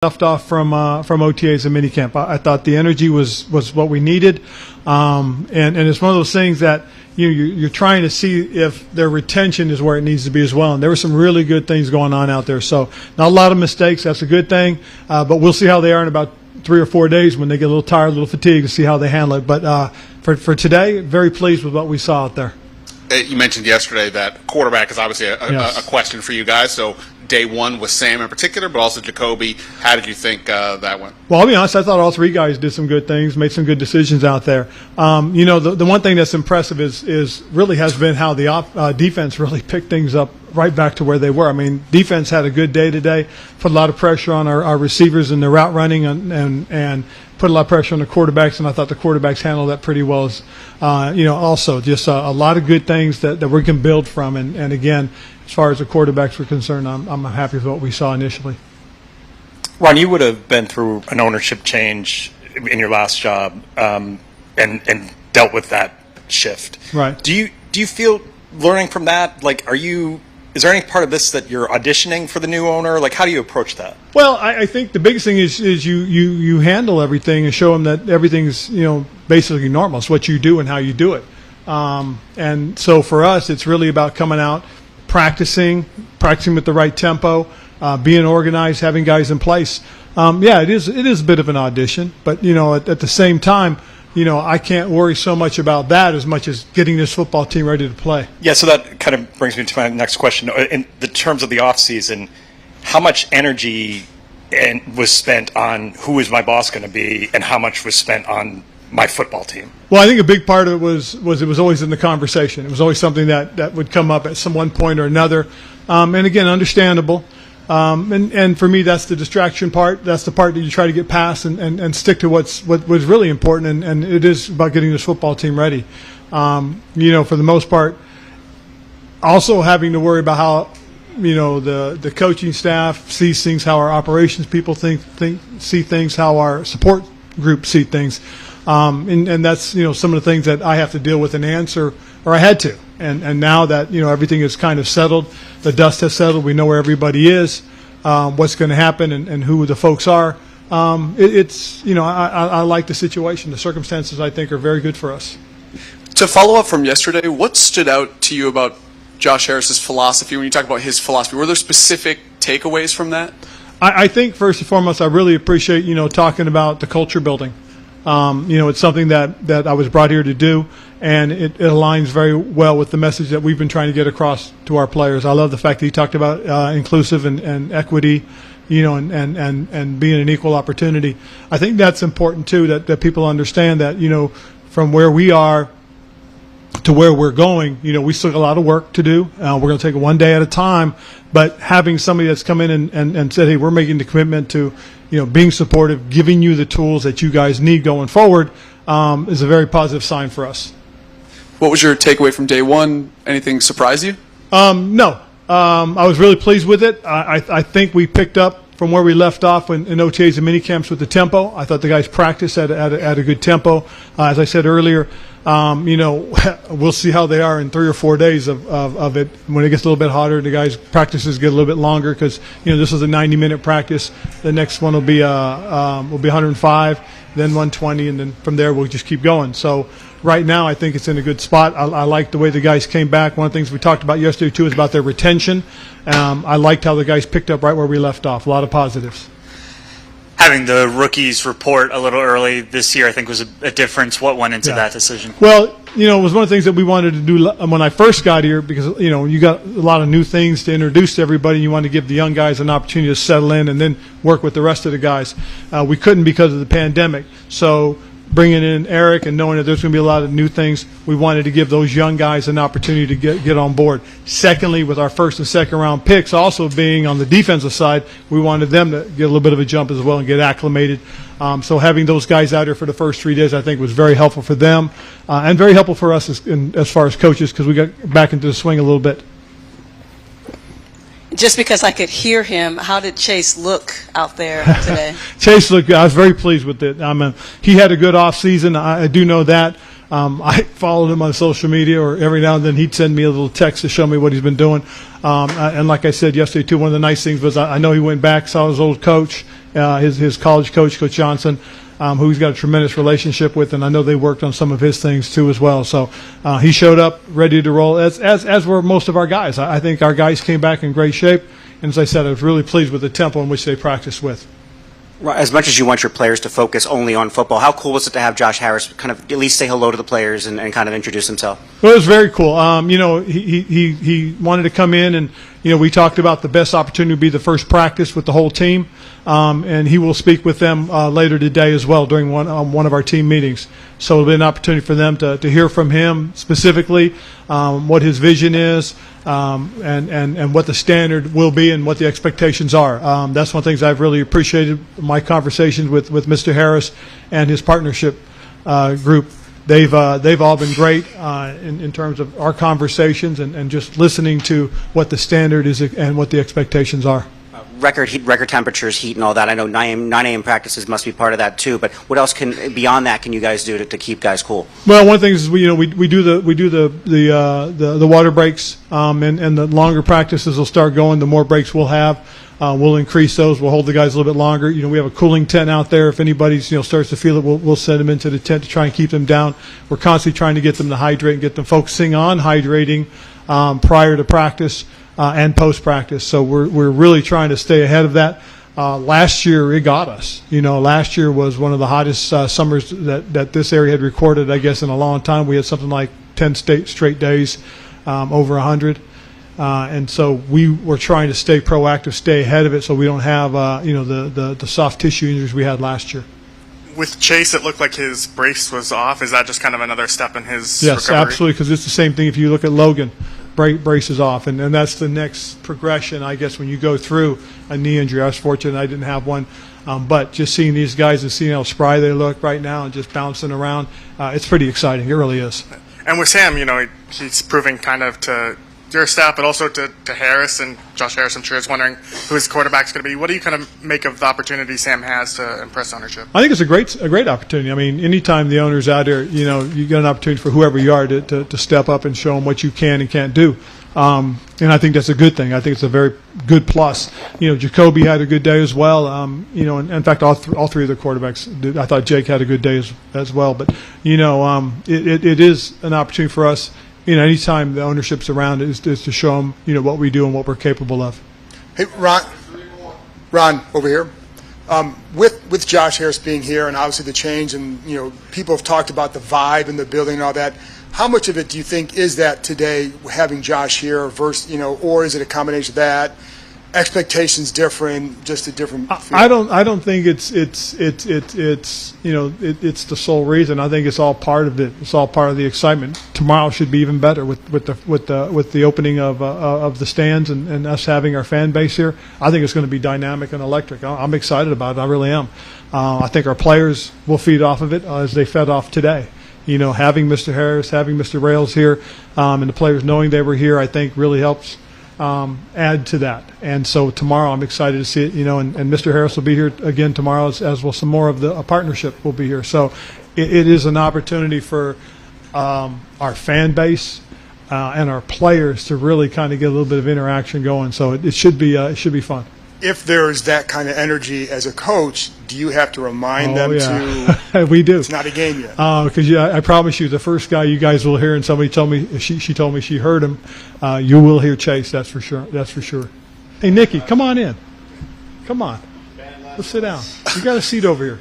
left off from OTAs and minicamp. I thought the energy was what we needed, and it's one of those things that you're trying to see if their retention is where it needs to be as well. And there were some really good things going on out there. So not a lot of mistakes. That's a good thing. But we'll see how they are in about 3 or 4 days when they get a little tired, a little fatigued, to see how they handle it. But for today, very pleased with what we saw out there. You mentioned yesterday that quarterback is obviously Yes. a question for you guys. So day one with Sam in particular, but also Jacoby. How did you think that went? Well, I'll be honest, I thought all three guys did some good things, made some good decisions out there. The one thing that's impressive is really has been how the defense really picked things up right back to where they were. I mean, defense had a good day today, put a lot of pressure on our receivers in the route running and put a lot of pressure on the quarterbacks, and I thought the quarterbacks handled that pretty well. Also just a lot of good things that we can build from. And again, as far as the quarterbacks were concerned, I'm happy with what we saw initially. Ron, you would have been through an ownership change in your last job and dealt with that shift. Right. Do you feel learning from that? Like, is there any part of this that you're auditioning for the new owner? Like, how do you approach that? Well, I think the biggest thing is you handle everything and show them that everything's basically normal. It's what you do and how you do it. And so for us, it's really about coming out, practicing with the right tempo, being organized, having guys in place. It is a bit of an audition, but at the same time, I can't worry so much about that as much as getting this football team ready to play. Yeah, so that kind of brings me to my next question. In the terms of the offseason, how much energy was spent on who is my boss going to be and how much was spent on my football team? Well, I think a big part of it was it was always in the conversation. It was always something that would come up at some one point or another. And again, understandable. And for me, that's the distraction part. That's the part that you try to get past and stick to what was really important, and it is about getting this football team ready. For the most part, also having to worry about how the coaching staff sees things, how our operations people see things, how our support group see things, and that's some of the things that I have to deal with and answer, or I had to. And now that everything is kind of settled, the dust has settled, we know where everybody is, what's going to happen, and who the folks are. I like the situation. The circumstances, I think, are very good for us. To follow up from yesterday, what stood out to you about Josh Harris's philosophy when you talk about his philosophy? Were there specific takeaways from that? I think first and foremost, I really appreciate talking about the culture building. It's something that I was brought here to do, and it aligns very well with the message that we've been trying to get across to our players. I love the fact that he talked about inclusive and equity, and being an equal opportunity. I think that's important too, that people understand that from where we are to where we're going, we still got a lot of work to do. We're going to take it one day at a time, but having somebody that's come in and said, hey, we're making the commitment to being supportive, giving you the tools that you guys need going forward, is a very positive sign for us. What was your takeaway from day one? Anything surprise you? No. I was really pleased with it. I think we picked up from where we left off in OTAs and minicamps with the tempo. I thought the guys practiced at a good tempo. As I said earlier, we'll see how they are in 3 or 4 days of it. When it gets a little bit hotter, the guys' practices get a little bit longer because this is a 90-minute practice. The next one will be 105, then 120, and then from there we'll just keep going. So right now I think it's in a good spot. I like the way the guys came back. One of the things we talked about yesterday too is about their retention. I liked how the guys picked up right where we left off. A lot of positives. Having the rookies report a little early this year, I think, was a difference. What went into that decision? Well, it was one of the things that we wanted to do when I first got here because, you got a lot of new things to introduce to everybody. You want to give the young guys an opportunity to settle in and then work with the rest of the guys. We couldn't because of the pandemic. So bringing in Eric and knowing that there's going to be a lot of new things, we wanted to give those young guys an opportunity to get on board. Secondly, with our first and second round picks also being on the defensive side, we wanted them to get a little bit of a jump as well and get acclimated. So having those guys out here for the first 3 days, I think, was very helpful for them and very helpful for us as far as coaches because we got back into the swing a little bit. Just because I could hear him, how did Chase look out there today? Chase looked good. I was very pleased with it. He had a good off season. I do know that. I followed him on social media, or every now and then he'd send me a little text to show me what he's been doing. And like I said yesterday, too, one of the nice things was I know he went back, saw his old coach, his college coach, Coach Johnson, who he's got a tremendous relationship with, and I know they worked on some of his things, too, as well. So he showed up ready to roll, as were most of our guys. I think our guys came back in great shape. And as I said, I was really pleased with the tempo in which they practiced with. As much as you want your players to focus only on football, how cool was it to have Josh Harris kind of at least say hello to the players and kind of introduce himself? Well, it was very cool. He wanted to come in, and we talked about the best opportunity would be the first practice with the whole team, and he will speak with them later today as well during one of our team meetings. So it'll be an opportunity for them to hear from him specifically what his vision is, and what the standard will be and what the expectations are. That's one of the things I've really appreciated my conversations with Mr. Harris and his partnership group. They've all been great in terms of our conversations and just listening to what the standard is and what the expectations are. Record temperatures, heat, and all that. I know 9 a.m. practices must be part of that too. But what else beyond that can you guys do to keep guys cool? Well, one of the things is we do the water breaks, and the longer practices will start going. The more breaks we'll have, we'll increase those. We'll hold the guys a little bit longer. We have a cooling tent out there. If anybody's starts to feel it, we'll send them into the tent to try and keep them down. We're constantly trying to get them to hydrate and get them focusing on hydrating prior to practice. And post-practice. So we're really trying to stay ahead of that. Last year, it got us. Last year was one of the hottest summers that this area had recorded, I guess, in a long time. We had something like 10 straight days, over 100. And so we were trying to stay proactive, stay ahead of it so we don't have, the soft tissue injuries we had last year. With Chase, it looked like his brace was off. Is that just kind of another step in his Yes, recovery? absolutely, because it's the same thing if you look at Logan. Braces off, and that's the next progression, I guess, when you go through a knee injury. I was fortunate I didn't have one, but just seeing these guys and seeing how spry they look right now and just bouncing around, it's pretty exciting. It really is. And with Sam, he's proving kind of to your staff, but also to Harris and Josh Harris, I'm sure, is wondering who his quarterback's going to be. What do you kind of make of the opportunity Sam has to impress ownership? I think it's a great opportunity. I mean, anytime the owner's out there, you get an opportunity for whoever you are to step up and show them what you can and can't do. And I think that's a good thing. I think it's a very good plus. Jacoby had a good day as well. And in fact, all three of the quarterbacks did. I thought Jake had a good day as well. But, it is an opportunity for us. Anytime the ownership's around is to show them, what we do and what we're capable of. Hey, Ron, over here. With Josh Harris being here and obviously the change and, people have talked about the vibe in the building and all that. How much of it do you think is that today, having Josh here versus, or is it a combination of that? Expectations different, just a different feel? I don't think it's the sole reason. I think it's all part of it. It's all part of the excitement. Tomorrow should be even better with the opening of the stands and us having our fan base here. I think it's going to be dynamic and electric. I'm excited about it. I really am. I think our players will feed off of it as they fed off today. Having Mr. Harris, having Mr. Rails here, and the players knowing they were here, I think really helps add to that. And so tomorrow I'm excited to see it, and Mr. Harris will be here again tomorrow, as will some more of the partnership will be here. So it is an opportunity for our fan base and our players to really kind of get a little bit of interaction going. So it should be fun. If there's that kind of energy as a coach, do you have to remind them to? We do. It's not a game yet. Because I promise you, the first guy you guys will hear, and somebody told me she told me she heard him. You will hear Chase. That's for sure. That's for sure. Hey, Nikki, come on in. Come on. Let's sit down. You got a seat over here.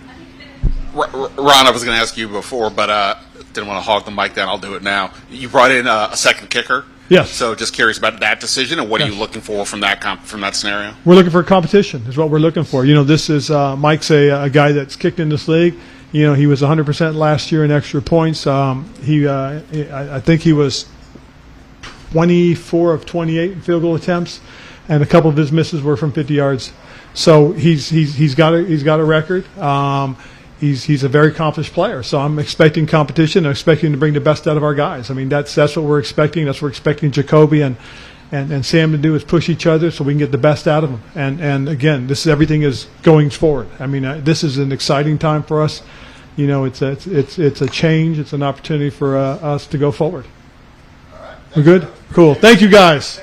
Ron, I was going to ask you before, but didn't want to hog the mic down. I'll do it now. You brought in a second kicker. Yes. So just curious about that decision, and what are you looking for from that scenario? We're looking for competition is what we're looking for. This is Mike's a guy that's kicked in this league. He was 100% last year in extra points. I think he was 24 of 28 in field goal attempts, and a couple of his misses were from 50 yards. So he's got a record. He's a very accomplished player, so I'm expecting competition. I'm expecting to bring the best out of our guys. I mean, that's what we're expecting. That's what we're expecting Jacoby and Sam to do, is push each other so we can get the best out of them. And again, everything is going forward. I mean, this is an exciting time for us. you know, it's a change. It's an opportunity for us to go forward. We're good? Cool. Thank you, guys.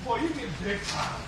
Boy, you get big time.